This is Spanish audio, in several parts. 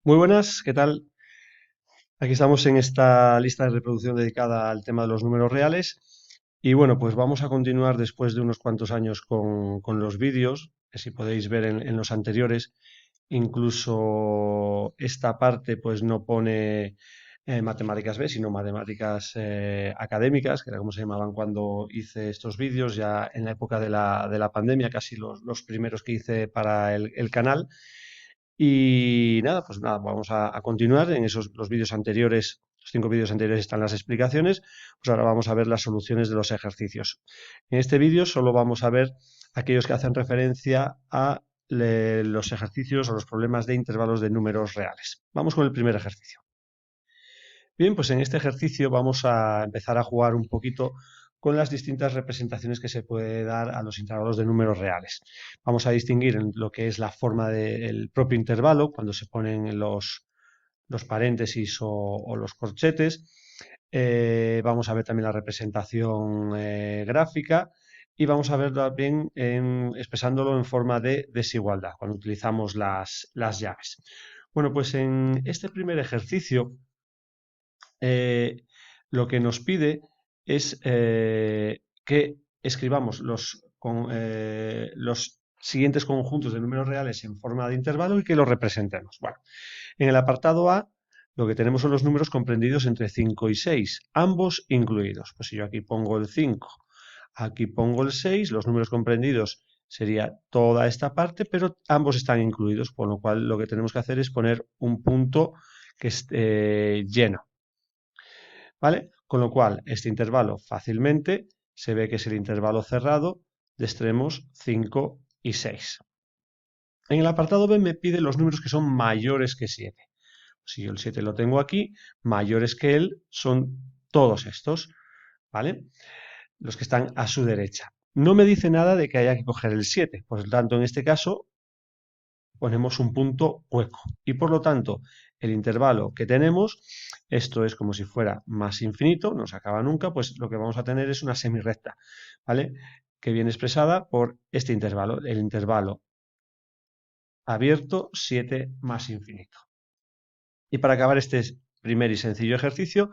Muy buenas, ¿qué tal? Aquí estamos en esta lista de reproducción dedicada al tema de los números reales. Y bueno, pues vamos a continuar después de unos cuantos años con los vídeos, que si podéis ver en los anteriores, incluso esta parte pues no pone matemáticas B, sino matemáticas académicas, que era como se llamaban cuando hice estos vídeos, ya en la época de la pandemia, casi los primeros que hice para el canal. Y nada, pues nada, vamos a continuar. En esos los vídeos anteriores, los 5 vídeos anteriores están las explicaciones. Pues ahora vamos a ver las soluciones de los ejercicios. En este vídeo solo vamos a ver aquellos que hacen referencia a los ejercicios o los problemas de intervalos de números reales. Vamos con el primer ejercicio. Bien, pues en este ejercicio vamos a empezar a jugar un poquito con las distintas representaciones que se puede dar a los intervalos de números reales. Vamos a distinguir en lo que es la forma del propio intervalo, cuando se ponen los paréntesis o los corchetes. Vamos a ver también la representación gráfica y vamos a ver también expresándolo en forma de desigualdad, cuando utilizamos las llaves. Bueno, pues en este primer ejercicio eh, lo que nos pide es que escribamos los siguientes conjuntos de números reales en forma de intervalo y que los representemos. Bueno, en el apartado A lo que tenemos son los números comprendidos entre 5 y 6, ambos incluidos. Pues si yo aquí pongo el 5, aquí pongo el 6, los números comprendidos sería toda esta parte, pero ambos están incluidos, con lo cual lo que tenemos que hacer es poner un punto que esté lleno. ¿Vale? Con lo cual, este intervalo fácilmente se ve que es el intervalo cerrado de extremos 5 y 6. En el apartado B me pide los números que son mayores que 7. Si yo el 7 lo tengo aquí, mayores que él son todos estos, ¿vale? Los que están a su derecha. No me dice nada de que haya que coger el 7, por lo tanto, en este caso, ponemos un punto hueco. Y por lo tanto, el intervalo que tenemos, esto es como si fuera más infinito, no se acaba nunca, pues lo que vamos a tener es una semirrecta, ¿vale? Que viene expresada por este intervalo, el intervalo abierto 7 más infinito. Y para acabar este primer y sencillo ejercicio,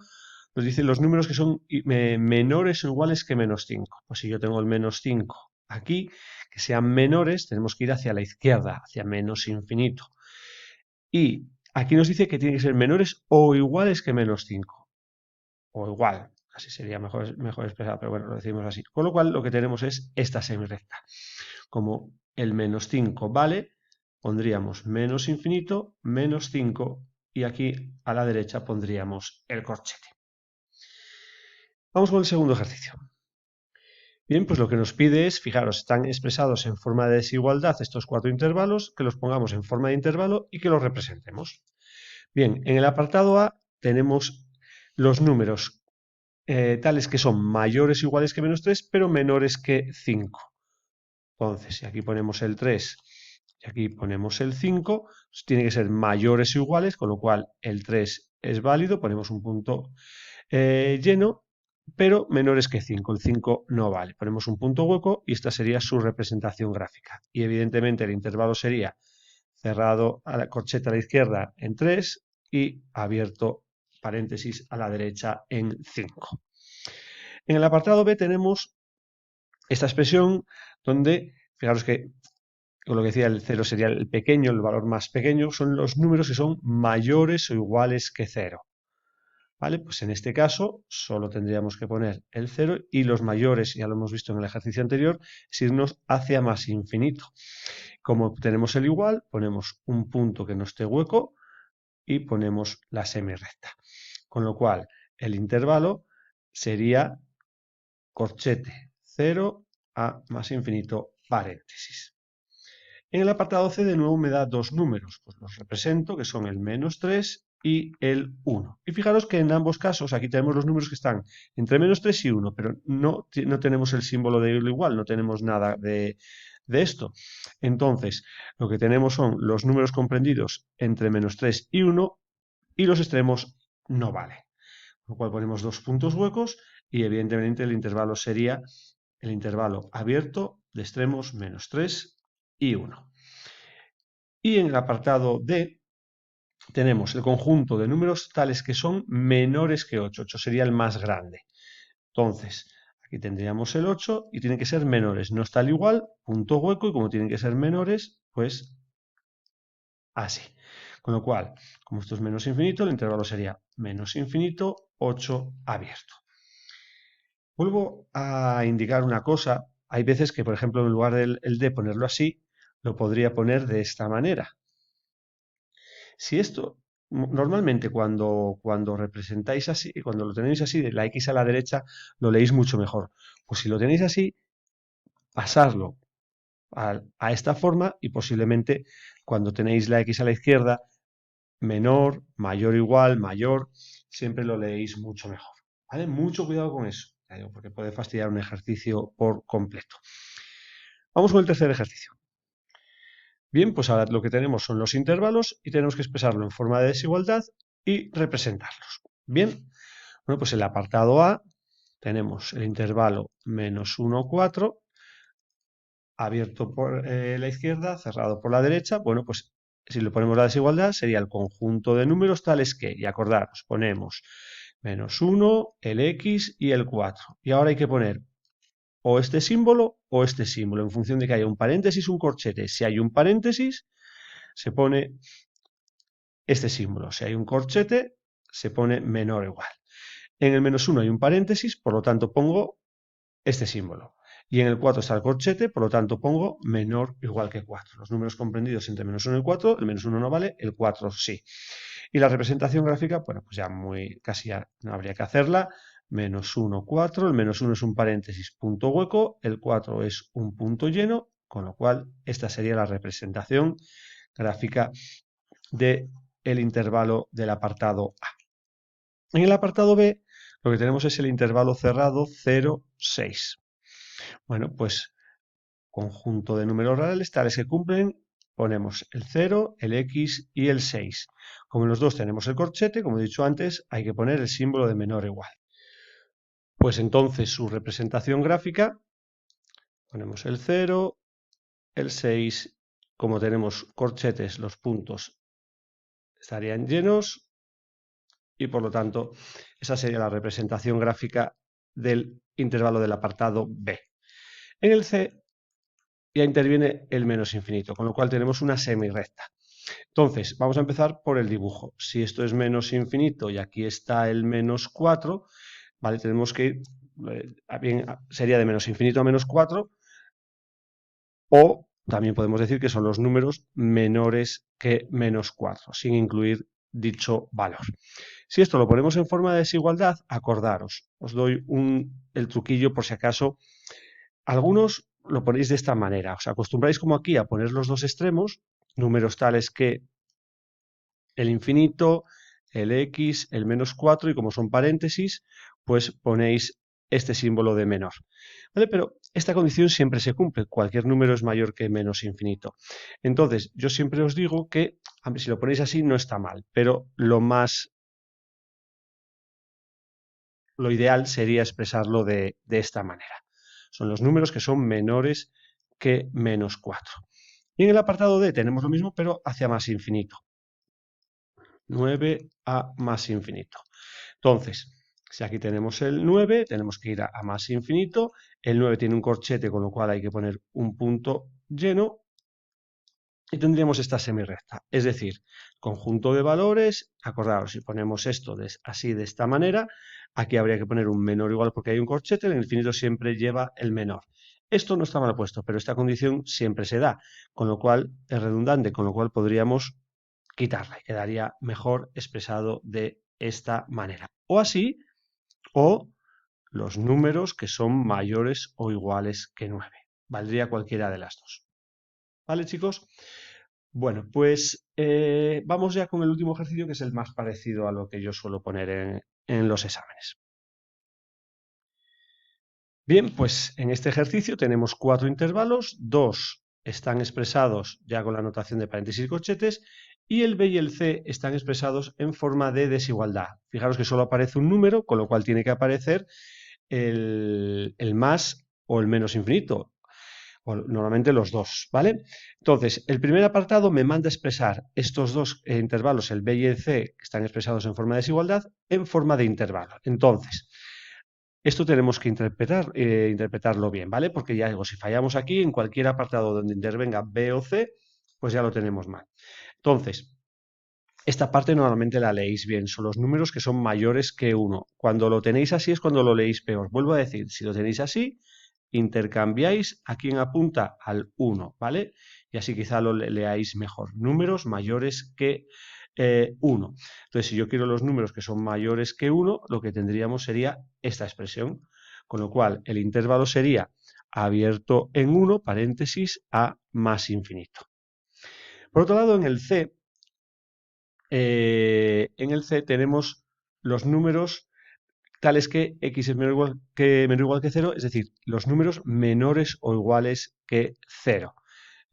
nos dice los números que son menores o iguales que menos 5. Pues si yo tengo el menos 5 aquí, que sean menores, tenemos que ir hacia la izquierda, hacia menos infinito. Y aquí nos dice que tienen que ser menores o iguales que menos 5. O igual, así sería mejor expresado, pero bueno, lo decimos así. Con lo cual, lo que tenemos es esta semirrecta. Como el menos 5 vale, pondríamos menos infinito, menos 5, y aquí a la derecha pondríamos el corchete. Vamos con el segundo ejercicio. Bien, pues lo que nos pide es, fijaros, están expresados en forma de desigualdad estos 4 intervalos, que los pongamos en forma de intervalo y que los representemos. Bien, en el apartado A tenemos los números tales que son mayores o iguales que menos 3, pero menores que 5. Entonces, si aquí ponemos el 3 y aquí ponemos el 5, pues tiene que ser mayores o iguales, con lo cual el 3 es válido, ponemos un punto lleno, pero menores que 5. El 5 no vale. Ponemos un punto hueco y esta sería su representación gráfica. Y evidentemente el intervalo sería cerrado a la corcheta a la izquierda en 3 y abierto paréntesis a la derecha en 5. En el apartado B tenemos esta expresión donde, fijaros que con lo que decía el 0 sería el pequeño, el valor más pequeño, son los números que son mayores o iguales que 0. ¿Vale? Pues en este caso solo tendríamos que poner el 0 y los mayores, ya lo hemos visto en el ejercicio anterior, es irnos hacia más infinito. Como tenemos el igual, ponemos un punto que no esté hueco y ponemos la semirrecta. Con lo cual, el intervalo sería corchete 0 a más infinito paréntesis. En el apartado C de nuevo me da dos números, pues los represento, que son el menos 3 y el 1. Y fijaros que en ambos casos aquí tenemos los números que están entre menos 3 y 1, pero no tenemos el símbolo de igual, no tenemos nada de esto. Entonces, lo que tenemos son los números comprendidos entre menos 3 y 1 y los extremos no vale. Con lo cual ponemos dos puntos huecos y evidentemente el intervalo sería el intervalo abierto de extremos menos 3 y 1. Y en el apartado D tenemos el conjunto de números tales que son menores que 8. 8 sería el más grande. Entonces, aquí tendríamos el 8 y tienen que ser menores. No está al igual, punto hueco, y como tienen que ser menores, pues así. Con lo cual, como esto es menos infinito, el intervalo sería menos infinito, 8 abierto. Vuelvo a indicar una cosa. Hay veces que, por ejemplo, en lugar del D ponerlo así, lo podría poner de esta manera. Si esto, normalmente cuando representáis así, cuando lo tenéis así, de la X a la derecha, lo leéis mucho mejor. Pues si lo tenéis así, pasarlo a esta forma y posiblemente cuando tenéis la X a la izquierda, menor, mayor, igual, mayor, siempre lo leéis mucho mejor. ¿Vale? Mucho cuidado con eso, porque puede fastidiar un ejercicio por completo. Vamos con el tercer ejercicio. Bien, pues ahora lo que tenemos son los intervalos y tenemos que expresarlo en forma de desigualdad y representarlos. Bien, bueno, pues en el apartado A tenemos el intervalo menos 1, 4, abierto por la izquierda, cerrado por la derecha. Bueno, pues si le ponemos la desigualdad sería el conjunto de números tales que, y acordaros, ponemos menos 1, el X y el 4. Y ahora hay que poner o este símbolo o este símbolo, en función de que haya un paréntesis, un corchete. Si hay un paréntesis, se pone este símbolo. Si hay un corchete, se pone menor o igual. En el menos 1 hay un paréntesis, por lo tanto pongo este símbolo. Y en el 4 está el corchete, por lo tanto pongo menor o igual que 4. Los números comprendidos entre menos 1 y 4, el menos 1 no vale, el 4 sí. Y la representación gráfica, bueno, pues ya casi ya no habría que hacerla. Menos 1, 4, el menos 1 es un paréntesis, punto hueco, el 4 es un punto lleno, con lo cual esta sería la representación gráfica del intervalo del apartado A. En el apartado B, lo que tenemos es el intervalo cerrado 0, 6. Bueno, pues conjunto de números reales tales que cumplen, ponemos el 0, el X y el 6. Como en los dos tenemos el corchete, como he dicho antes, hay que poner el símbolo de menor o igual. Pues entonces su representación gráfica, ponemos el 0, el 6, como tenemos corchetes, los puntos estarían llenos y por lo tanto esa sería la representación gráfica del intervalo del apartado B. En el C ya interviene el menos infinito, con lo cual tenemos una semirrecta. Entonces, vamos a empezar por el dibujo. Si esto es menos infinito y aquí está el menos 4, ¿vale? Tenemos que ir, bien, sería de menos infinito a menos 4, o también podemos decir que son los números menores que menos 4, sin incluir dicho valor. Si esto lo ponemos en forma de desigualdad, acordaros, os doy el truquillo por si acaso. Algunos lo ponéis de esta manera, os acostumbráis como aquí a poner los dos extremos, números tales que el infinito, el X, el menos 4 y como son paréntesis, pues ponéis este símbolo de menor. ¿Vale? Pero esta condición siempre se cumple, cualquier número es mayor que menos infinito. Entonces, yo siempre os digo que, si lo ponéis así no está mal, pero lo ideal sería expresarlo de esta manera. Son los números que son menores que menos 4. Y en el apartado D tenemos lo mismo, pero hacia más infinito. 9 a más infinito. Entonces, si aquí tenemos el 9, tenemos que ir a más infinito. El 9 tiene un corchete, con lo cual hay que poner un punto lleno. Y tendríamos esta semirrecta. Es decir, conjunto de valores. Acordaos, si ponemos esto así de esta manera, aquí habría que poner un menor igual porque hay un corchete. El infinito siempre lleva el menor. Esto no está mal puesto, pero esta condición siempre se da, con lo cual es redundante, con lo cual podríamos quitarla y quedaría mejor expresado de esta manera. O así, o los números que son mayores o iguales que 9. Valdría cualquiera de las dos. ¿Vale, chicos? Bueno, pues vamos ya con el último ejercicio, que es el más parecido a lo que yo suelo poner en los exámenes. Bien, pues en este ejercicio tenemos 4 intervalos, 2 están expresados ya con la notación de paréntesis y corchetes, y el B y el C están expresados en forma de desigualdad. Fijaros que solo aparece un número, con lo cual tiene que aparecer el más o el menos infinito. o normalmente los dos, ¿vale? Entonces, el primer apartado me manda a expresar estos dos intervalos, el B y el C, que están expresados en forma de desigualdad, en forma de intervalo. Entonces, esto tenemos que interpretarlo bien, ¿vale? Porque ya digo, si fallamos aquí, en cualquier apartado donde intervenga B o C, pues ya lo tenemos mal. Entonces, esta parte normalmente la leéis bien, son los números que son mayores que 1. Cuando lo tenéis así es cuando lo leéis peor. Vuelvo a decir, si lo tenéis así, intercambiáis a quien apunta al 1, ¿vale? Y así quizá lo leáis mejor. Números mayores que 1. Entonces, si yo quiero los números que son mayores que 1, lo que tendríamos sería esta expresión. Con lo cual, el intervalo sería abierto en 1, paréntesis, a más infinito. Por otro lado, en el C tenemos los números tales que x es menor o igual que 0, es decir, los números menores o iguales que 0.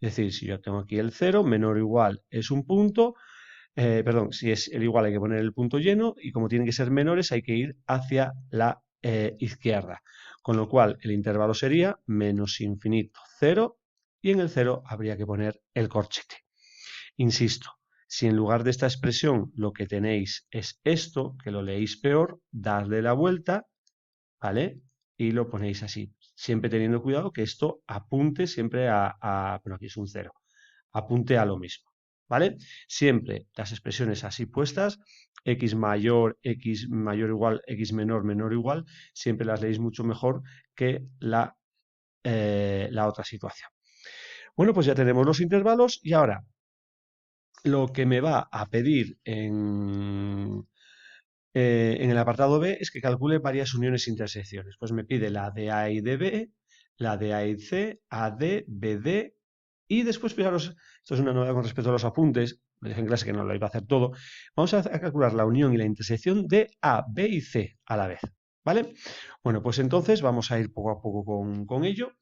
Es decir, si yo tengo aquí el 0, menor o igual es un punto, perdón, si es el igual hay que poner el punto lleno y como tienen que ser menores hay que ir hacia la izquierda. Con lo cual el intervalo sería menos infinito 0 y en el 0 habría que poner el corchete. Insisto, si en lugar de esta expresión lo que tenéis es esto, que lo leéis peor, dadle la vuelta, ¿vale? Y lo ponéis así, siempre teniendo cuidado que esto apunte siempre bueno, aquí es un 0, apunte a lo mismo, ¿vale? Siempre las expresiones así puestas, x mayor o igual, x menor, menor o igual, siempre las leéis mucho mejor que la otra situación. Bueno, pues ya tenemos los intervalos y ahora lo que me va a pedir en el apartado B es que calcule varias uniones e intersecciones. Pues me pide la de A y de B, la de A y C, AD, BD y después, fijaros, esto es una novedad con respecto a los apuntes, me dije en clase que no lo iba a hacer todo, vamos a calcular la unión y la intersección de A, B y C a la vez, ¿vale? Bueno, pues entonces vamos a ir poco a poco con ello.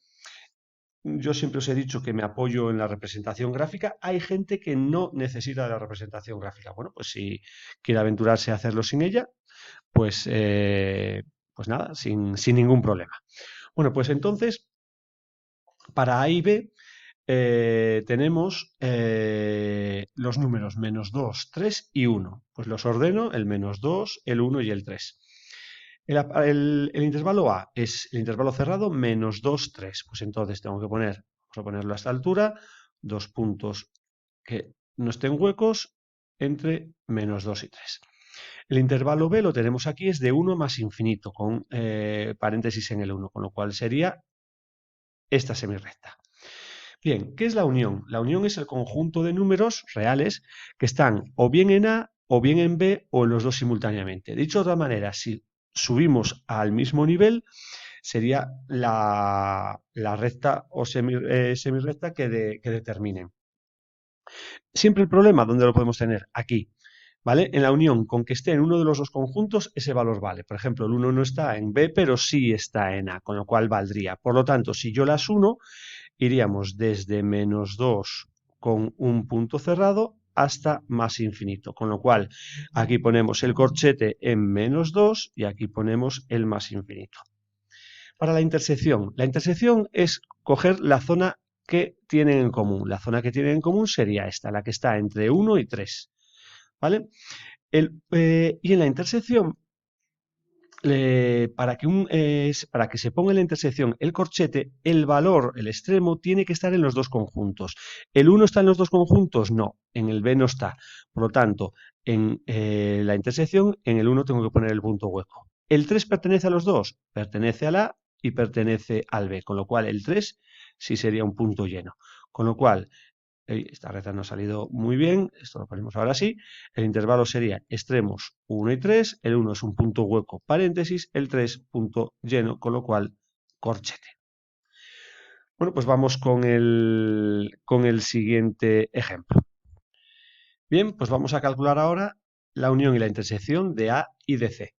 Yo siempre os he dicho que me apoyo en la representación gráfica. Hay gente que no necesita de la representación gráfica. Bueno, pues si quiere aventurarse a hacerlo sin ella, pues, pues nada, sin ningún problema. Bueno, pues entonces, para A y B tenemos los números menos 2, 3 y 1. Pues los ordeno, el menos 2, el 1 y el 3. El intervalo A es el intervalo cerrado menos 2, 3. Pues entonces tengo que poner, vamos a ponerlo a esta altura, dos puntos que no estén huecos entre menos 2 y 3. El intervalo B lo tenemos aquí, es de 1 más infinito, con paréntesis en el 1, con lo cual sería esta semirrecta. Bien, ¿qué es la unión? La unión es el conjunto de números reales que están o bien en A, o bien en B, o en los dos simultáneamente. Dicho de otra manera, si subimos al mismo nivel, sería la recta o semirrecta que determinen. Siempre el problema, ¿dónde lo podemos tener? Aquí, ¿vale? En la unión, con que esté en uno de los dos conjuntos, ese valor vale. Por ejemplo, el 1 no está en B, pero sí está en A, con lo cual valdría. Por lo tanto, si yo las uno, iríamos desde menos 2 con un punto cerrado hasta más infinito. Con lo cual, aquí ponemos el corchete en menos 2 y aquí ponemos el más infinito. Para la intersección es coger la zona que tienen en común. La zona que tienen en común sería esta, la que está entre 1 y 3. ¿Vale? Y en la intersección, para que se ponga en la intersección el corchete, el valor, el extremo, tiene que estar en los dos conjuntos. ¿El 1 está en los dos conjuntos? No, en el B no está. Por lo tanto, en la intersección, en el 1 tengo que poner el punto hueco. ¿El 3 pertenece a los dos? Pertenece al A y pertenece al B, con lo cual el 3 sí sería un punto lleno. Con lo cual, esta recta no ha salido muy bien, esto lo ponemos ahora sí. El intervalo sería extremos 1 y 3, el 1 es un punto hueco, paréntesis, el 3 punto lleno, con lo cual corchete. Bueno, pues vamos con el siguiente ejemplo. Bien, pues vamos a calcular ahora la unión y la intersección de A y de C.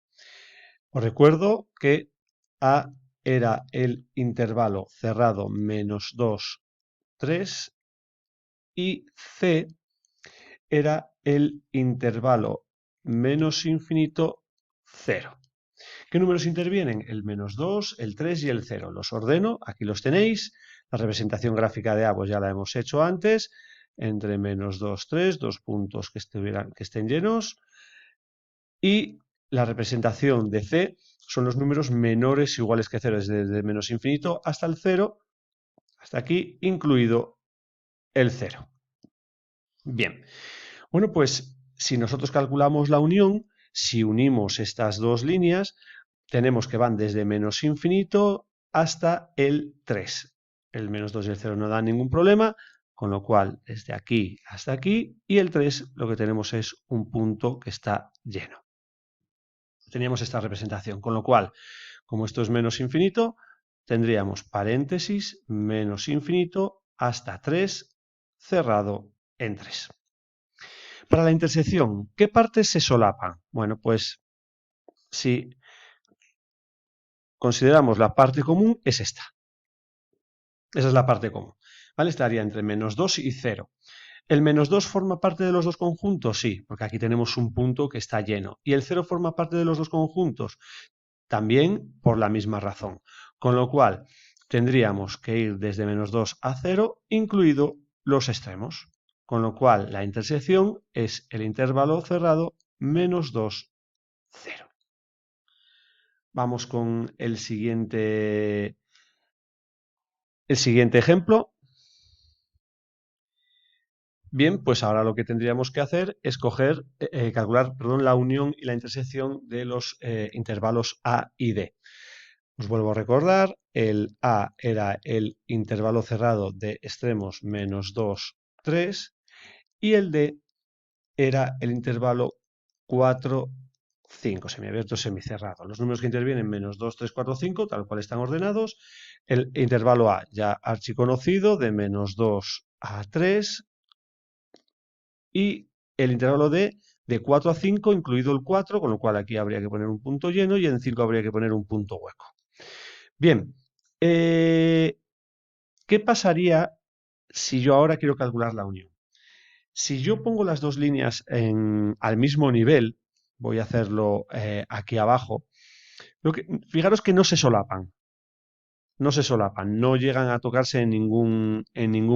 Os recuerdo que A era el intervalo cerrado menos 2, 3 y C era el intervalo menos infinito 0. ¿Qué números intervienen? El menos 2, el 3 y el 0. Los ordeno, aquí los tenéis. La representación gráfica de A pues ya la hemos hecho antes, entre menos 2, 3, dos puntos que estén llenos. Y la representación de C son los números menores o iguales que 0, desde menos infinito hasta el 0, hasta aquí, incluido el 0. Bien, bueno, pues si nosotros calculamos la unión, si unimos estas dos líneas, tenemos que van desde menos infinito hasta el 3. El menos 2 y el 0 no dan ningún problema, con lo cual desde aquí hasta aquí, y el 3 lo que tenemos es un punto que está lleno. Teníamos esta representación, con lo cual, como esto es menos infinito, tendríamos paréntesis, menos infinito, hasta 3, cerrado en 3. Para la intersección, ¿qué partes se solapan? Bueno, pues si consideramos la parte común, es esta. Esa es la parte común. ¿Vale? Estaría entre menos 2 y 0. ¿El menos 2 forma parte de los dos conjuntos? Sí, porque aquí tenemos un punto que está lleno. ¿Y el 0 forma parte de los dos conjuntos? También por la misma razón. Con lo cual, tendríamos que ir desde menos 2 a 0, incluido los extremos. Con lo cual, la intersección es el intervalo cerrado menos 2, 0. Vamos con el siguiente ejemplo. Bien, pues ahora lo que tendríamos que hacer es calcular la unión y la intersección de los intervalos A y D. Os vuelvo a recordar, el A era el intervalo cerrado de extremos menos 2, 3, y el D era el intervalo 4, 5, semiabierto, semicerrado. Los números que intervienen, menos 2, 3, 4, 5, tal cual están ordenados. El intervalo A ya archiconocido, de menos 2 a 3, y el intervalo D de 4 a 5, incluido el 4, con lo cual aquí habría que poner un punto lleno y en 5 habría que poner un punto hueco. Bien, ¿qué pasaría si yo ahora quiero calcular la unión? Si yo pongo las dos líneas al mismo nivel, voy a hacerlo aquí abajo, fijaros que no se solapan, no llegan a tocarse en ningún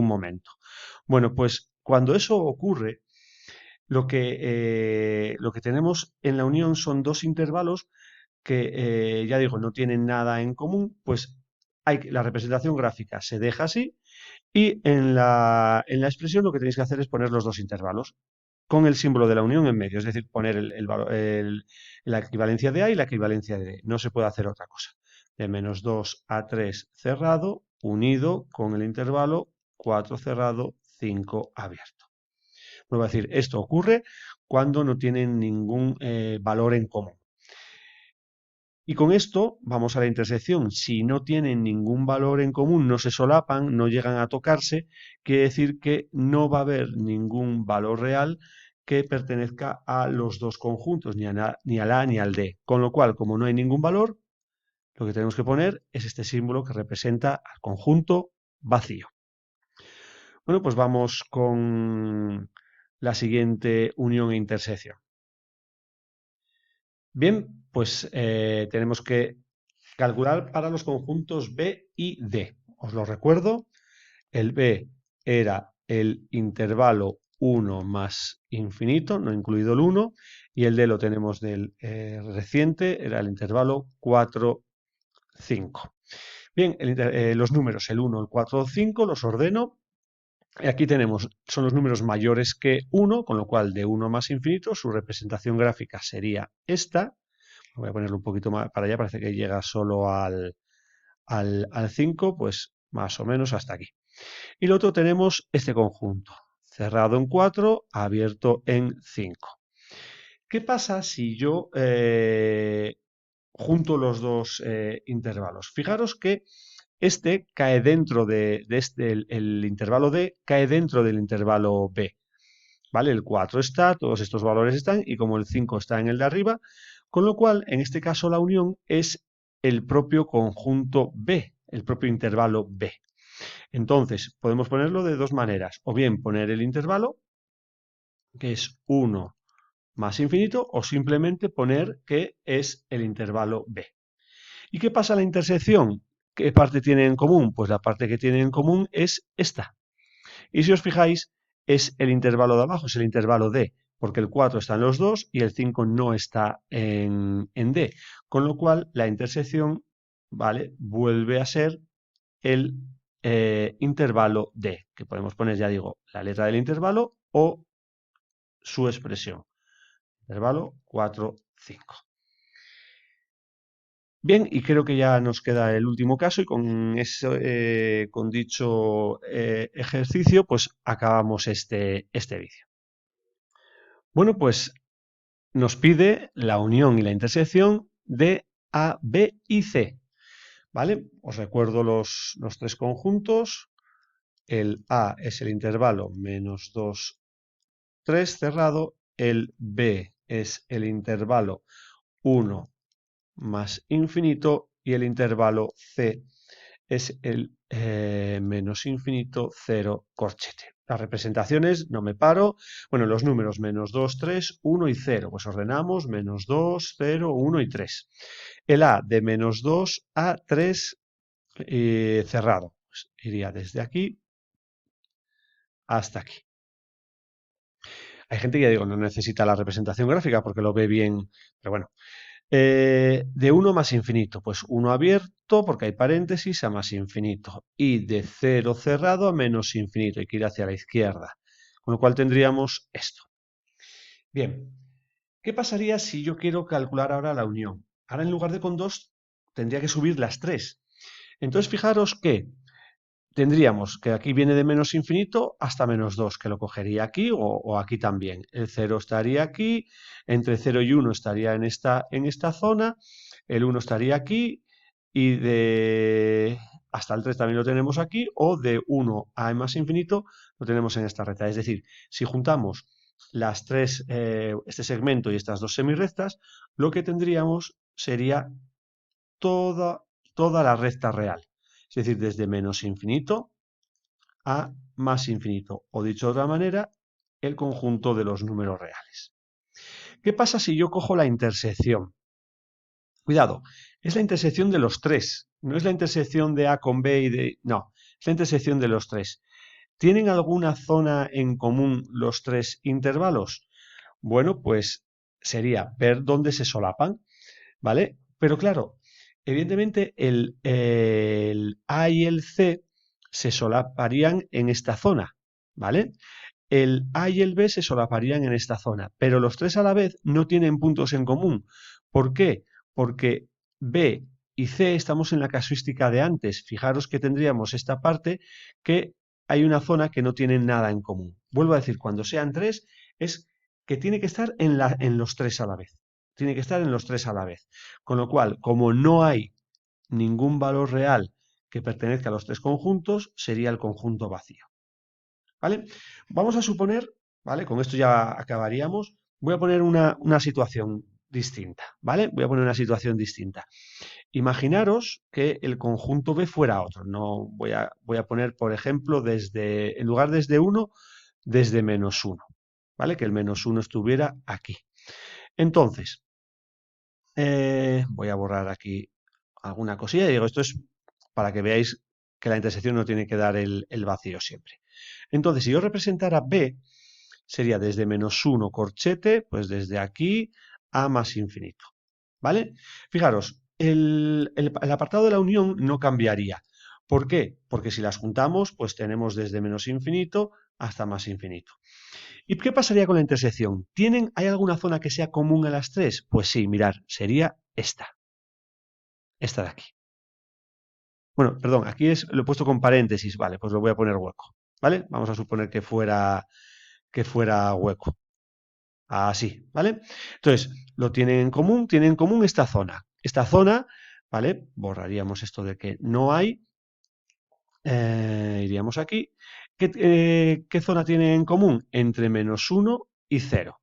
momento. Bueno, pues cuando eso ocurre, lo que tenemos en la unión son dos intervalos que, ya digo, no tienen nada en común, pues la representación gráfica se deja así y en la expresión lo que tenéis que hacer es poner los dos intervalos con el símbolo de la unión en medio, es decir, poner la equivalencia de A y la equivalencia de D. No se puede hacer otra cosa. De menos 2 a 3 cerrado, unido con el intervalo 4 cerrado, 5 abierto. Vuelvo a decir, esto ocurre cuando no tienen ningún valor en común. Y con esto vamos a la intersección. Si no tienen ningún valor en común, no se solapan, no llegan a tocarse, quiere decir que no va a haber ningún valor real que pertenezca a los dos conjuntos, ni al A ni al D. Con lo cual, como no hay ningún valor, lo que tenemos que poner es este símbolo que representa al conjunto vacío. Bueno, pues vamos con la siguiente unión e intersección. Bien, pues tenemos que calcular para los conjuntos B y D. Os lo recuerdo, el B era el intervalo 1 más infinito, no incluido el 1, y el D lo tenemos del reciente, era el intervalo 4, 5. Bien, los números, el 1, el 4, el 5, los ordeno. Aquí son los números mayores que 1, con lo cual de 1 más infinito, su representación gráfica sería esta. Voy a ponerlo un poquito más para allá, parece que llega solo al 5, pues más o menos hasta aquí. Y lo otro tenemos este conjunto, cerrado en 4, abierto en 5. ¿Qué pasa si yo junto los dos intervalos? Fijaros que este cae dentro de este, el intervalo D cae dentro del intervalo B. ¿Vale? El 4 está, todos estos valores están, y como el 5 está en el de arriba, con lo cual, en este caso, la unión es el propio conjunto B, el propio intervalo B. Entonces, podemos ponerlo de dos maneras, o bien poner el intervalo, que es 1 más infinito, o simplemente poner que es el intervalo B. ¿Y qué pasa a la intersección? ¿Qué parte tiene en común? Pues la parte que tiene en común es esta. Y si os fijáis, es el intervalo de abajo, es el intervalo D, porque el 4 está en los dos y el 5 no está en D. Con lo cual, la intersección, ¿vale?, vuelve a ser el intervalo D, que podemos poner, ya digo, la letra del intervalo o su expresión. Intervalo 4, 5. Bien, y creo que ya nos queda el último caso y con eso, con dicho ejercicio, pues acabamos este vídeo. Bueno, pues nos pide la unión y la intersección de A, B y C. ¿Vale? Os recuerdo los tres conjuntos. El A es el intervalo menos 2, 3 cerrado. El B es el intervalo 1 más infinito y el intervalo C es el menos infinito 0 corchete. Las representaciones, no me paro. Bueno, los números menos 2, 3, 1 y 0. Pues ordenamos menos 2, 0, 1 y 3. El A de menos 2 a 3 cerrado. Pues iría desde aquí hasta aquí. Hay gente que, ya digo, no necesita la representación gráfica porque lo ve bien, pero bueno. De 1 más infinito, pues 1 abierto porque hay paréntesis a más infinito. Y de 0 cerrado a menos infinito, hay que ir hacia la izquierda. Con lo cual tendríamos esto. Bien, ¿qué pasaría si yo quiero calcular ahora la unión? Ahora en lugar de con 2 tendría que subir las 3. Entonces fijaros que tendríamos que aquí viene de menos infinito hasta menos 2, que lo cogería aquí o aquí también. El 0 estaría aquí, entre 0 y 1 estaría en esta zona, el 1 estaría aquí y hasta el 3 también lo tenemos aquí, o de 1 a más infinito lo tenemos en esta recta. Es decir, si juntamos las tres, este segmento y estas dos semirrectas, lo que tendríamos sería toda la recta real. Es decir, desde menos infinito a más infinito, o dicho de otra manera, el conjunto de los números reales. ¿Qué pasa si yo cojo la intersección? Cuidado, es la intersección de los tres, no es la intersección de A con B y de... No, es la intersección de los tres. ¿Tienen alguna zona en común los tres intervalos? Bueno, pues sería ver dónde se solapan, ¿vale? Pero claro, evidentemente el A y el C se solaparían en esta zona, ¿vale? El A y el B se solaparían en esta zona, pero los tres a la vez no tienen puntos en común. ¿Por qué? Porque B y C estamos en la casuística de antes. Fijaros que tendríamos esta parte que hay una zona que no tiene nada en común. Vuelvo a decir, cuando sean tres, es que tiene que estar en los tres a la vez. Tiene que estar en los tres a la vez. Con lo cual, como no hay ningún valor real que pertenezca a los tres conjuntos, sería el conjunto vacío. ¿Vale? Vamos a suponer, ¿vale? Con esto ya acabaríamos. Voy a poner una situación distinta, ¿vale? Voy a poner una situación distinta. Imaginaros que el conjunto B fuera otro. No voy a poner, por ejemplo, en lugar desde 1, desde menos 1, ¿vale? Que el menos 1 estuviera aquí. Entonces, voy a borrar aquí alguna cosilla. Digo, esto es para que veáis que la intersección no tiene que dar el vacío siempre. Entonces, si yo representara B, sería desde menos 1 corchete, pues desde aquí a más infinito. ¿Vale? Fijaros, el apartado de la unión no cambiaría. ¿Por qué? Porque si las juntamos, pues tenemos desde menos infinito hasta más infinito. ¿Y qué pasaría con la intersección? ¿Hay alguna zona que sea común a las tres? Pues sí, mirad, sería esta de aquí. Bueno, perdón, aquí lo he puesto con paréntesis, vale, pues lo voy a poner hueco, ¿vale? Vamos a suponer que fuera hueco. Así, ¿vale? Entonces, tienen en común esta zona. Esta zona, ¿vale? Borraríamos esto de que no hay, iríamos aquí. ¿Qué zona tiene en común? Entre menos 1 y 0.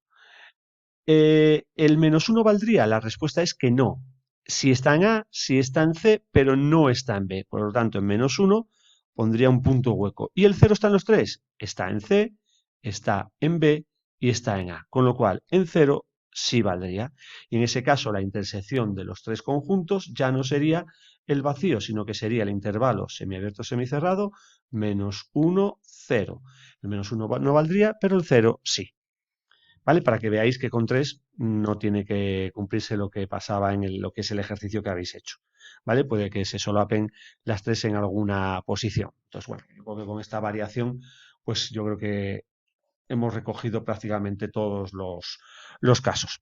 ¿El menos 1 valdría? La respuesta es que no. Si está en A, si está en C, pero no está en B. Por lo tanto, en menos 1 pondría un punto hueco. ¿Y el 0 está en los tres? Está en C, está en B y está en A. Con lo cual, en 0 sí valdría. Y en ese caso la intersección de los tres conjuntos ya no sería el vacío, sino que sería el intervalo semiabierto semicerrado menos 1, 0. El menos 1 no valdría, pero el 0 sí. ¿Vale? Para que veáis que con 3 no tiene que cumplirse lo que pasaba en lo que es el ejercicio que habéis hecho. ¿Vale? Puede que se solapen las 3 en alguna posición. Entonces, bueno, yo creo que con esta variación, pues yo creo que hemos recogido prácticamente todos los casos.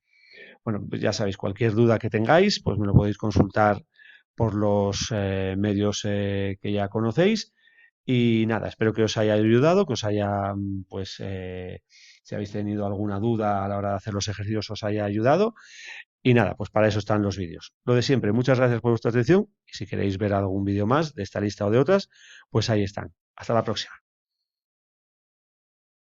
Bueno, pues ya sabéis, cualquier duda que tengáis, pues me lo podéis consultar por los medios que ya conocéis. Y nada, espero que os haya ayudado, que os haya, pues, si habéis tenido alguna duda a la hora de hacer los ejercicios, os haya ayudado. Y nada, pues para eso están los vídeos. Lo de siempre, muchas gracias por vuestra atención. Y si queréis ver algún vídeo más de esta lista o de otras, pues ahí están. Hasta la próxima.